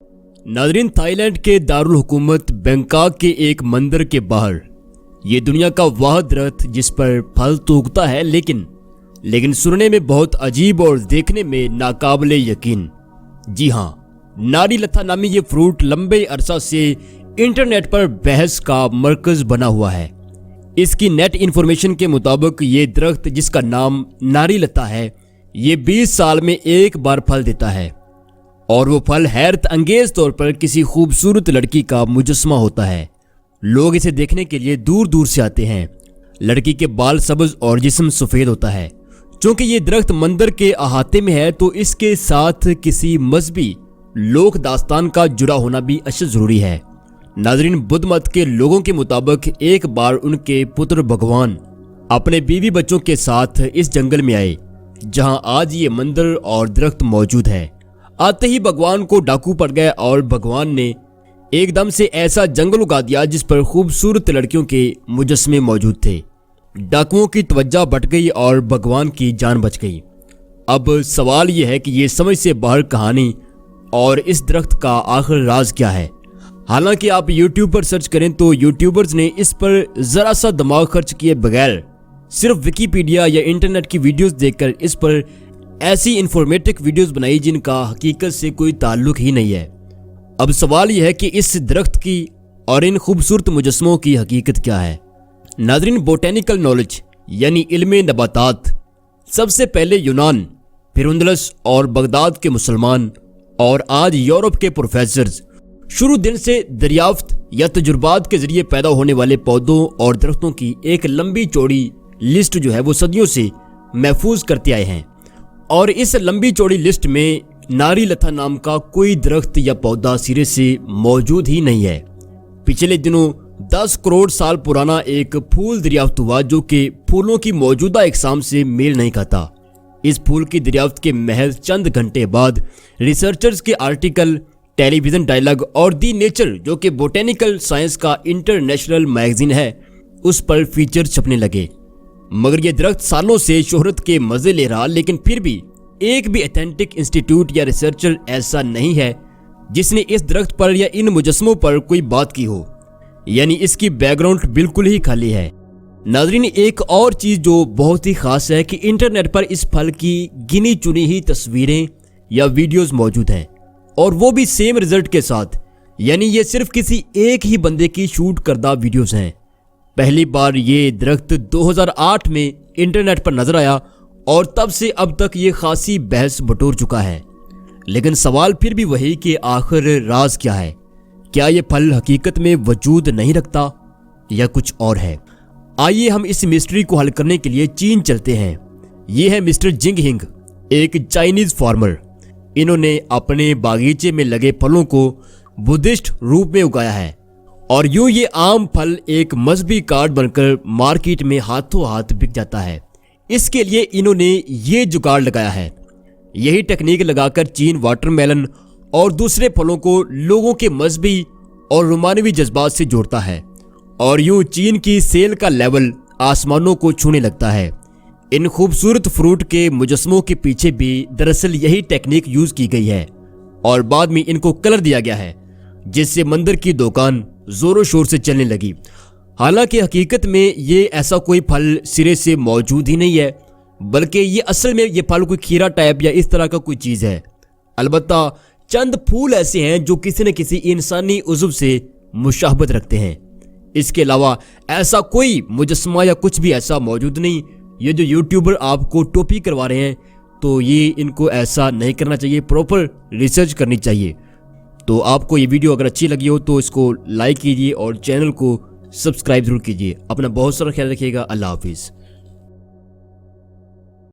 नाज़रीन, थाईलैंड के दारुल हुकूमत बैंकॉक के एक मंदिर के बाहर ये दुनिया का वह दरख्त जिस पर फल तो उगता है लेकिन सुनने में बहुत अजीब और देखने में नाकाबिले यकीन। जी हाँ, नारीलता नामी ये फ्रूट लंबे अरसा से इंटरनेट पर बहस का मरकज बना हुआ है। इसकी नेट इन्फॉर्मेशन के मुताबिक ये दरख्त जिसका नाम नारीलता है, ये 20 साल में एक बार फल देता है और वो फल हैरत अंगेज तौर पर किसी खूबसूरत लड़की का मुजस्मा होता है। लोग इसे देखने के लिए दूर दूर से आते हैं। लड़की के बाल सब्ज और जिस्म सफ़ेद होता है। चूंकि ये दरख्त मंदिर के अहाते में है तो इसके साथ किसी मजहबी लोक दास्तान का जुड़ा होना भी अशद ज़रूरी है। नाज़रीन, बुद्ध मत के लोगों के मुताबिक एक बार उनके पुत्र भगवान अपने बीवी बच्चों के साथ इस जंगल में आए जहां आज ये मंदिर और दरख्त मौजूद है। आते ही भगवान को डाकू पड़ गए और भगवान ने एकदम से ऐसा जंगल उगा दिया जिस पर खूबसूरत लड़कियों के मुजस्मे मौजूद थे। डाकुओं की तवज्जो भट गई और भगवान की जान बच गई। अब सवाल यह है कि ये समझ से बाहर कहानी और इस दरख्त का आखिर राज क्या है। हालांकि आप YouTube पर सर्च करें तो यूट्यूबर्स ने इस पर ज़रा सा दिमाग खर्च किए बगैर सिर्फ विकीपीडिया या इंटरनेट की वीडियोस देखकर इस पर ऐसी इंफॉर्मेटिव वीडियोस बनाई जिनका हकीकत से कोई ताल्लुक ही नहीं है। अब सवाल यह है कि इस दरख्त की और इन खूबसूरत मुजस्मों की हकीकत क्या है। नाज़रीन, बोटेनिकल नॉलेज यानी इल्मे नबातात सबसे पहले यूनान, फिर अंदलस और बगदाद के मुसलमान और आज यूरोप के प्रोफेसर्स शुरू दिन से दरियाफ्त या तजुर्बात के जरिए पैदा होने वाले पौधों और दरख्तों की एक लंबी चौड़ी लिस्ट जो है वो सदियों से महफूज करते आए हैं। और इस लंबी चौड़ी लिस्ट में नारीलता नाम का कोई दरख्त या पौधा सिरे से मौजूद ही नहीं है। पिछले दिनों 10 करोड़ साल पुराना एक फूल दरियाफ्त हुआ जो कि फूलों की मौजूदा इकसाम से मेल नहीं खाता। इस फूल की दरियाफ्त के महज चंद घंटे बाद रिसर्चर्स के आर्टिकल, टेलीविजन डायलॉग और दी नेचर जो कि बोटेनिकल साइंस का इंटरनेशनल मैगजीन है उस पर फीचर छपने लगे। मगर यह दरख्त सालों से शोहरत के मजे ले रहा, लेकिन फिर भी एक भी ऑथेंटिक इंस्टीट्यूट या रिसर्चर ऐसा नहीं है जिसने इस दरख्त पर या इन मुजस्मों पर कोई बात की हो। यानी इसकी बैकग्राउंड बिल्कुल ही खाली है। नाज़रीन, एक और चीज जो बहुत ही खास है कि इंटरनेट पर इस फल की गिनी चुनी ही तस्वीरें या वीडियोस मौजूद हैं और वो भी सेम रिजल्ट के साथ। यानी ये सिर्फ किसी एक ही बंदे की शूट करदा वीडियोस हैं। पहली बार ये दरख्त 2008 में इंटरनेट पर नजर आया और तब से अब तक ये खासी बहस बटोर चुका है। लेकिन सवाल फिर भी वही कि आखिर राज क्या है। क्या ये फल हकीकत में वजूद नहीं रखता या कुछ और है? आइए हम इस मिस्ट्री को हल करने के लिए चीन चलते हैं। ये है मिस्टर जिंग हिंग, एक चाइनीज फार्मर। इन्होंने अपने बागीचे में लगे फलों को बुद्धिस्ट रूप में उगाया है और यूं ये आम फल एक मजहबी कार्ड बनकर मार्केट में हाथों हाथ बिक जाता है। इसके लिए इन्होंने ये जुगाड़ लगाया है। यही टेक्निक लगाकर चीन वाटरमेलन और दूसरे फलों को लोगों के मजहबी और रोमानवी जज्बात से जोड़ता है और यूं चीन की सेल का लेवल आसमानों को छूने लगता है। इन खूबसूरत फ्रूट के मुजस्मों के पीछे भी दरअसल यही टेक्निक यूज की गई है और बाद में इनको कलर दिया गया है जिससे मंदिर की दुकान जोरों शोर से चलने लगी। हालांकि हकीकत में ये ऐसा कोई फल सिरे से मौजूद ही नहीं है, बल्कि ये असल में ये फल कोई खीरा टाइप या इस तरह का कोई चीज़ है। अलबत्ता चंद फूल ऐसे हैं जो किसी न किसी इंसानी उज़्व से मुशाहबत रखते हैं। इसके अलावा ऐसा कोई मुजस्मा या कुछ भी ऐसा मौजूद नहीं। ये जो यूट्यूबर आपको टोपी करवा रहे हैं तो ये इनको ऐसा नहीं करना चाहिए, प्रॉपर रिसर्च करनी चाहिए। तो आपको ये वीडियो अगर अच्छी लगी हो तो इसको लाइक कीजिए और चैनल को सब्सक्राइब जरूर कीजिए। अपना बहुत सारा ख्याल रखिएगा। अल्लाह हाफिज़।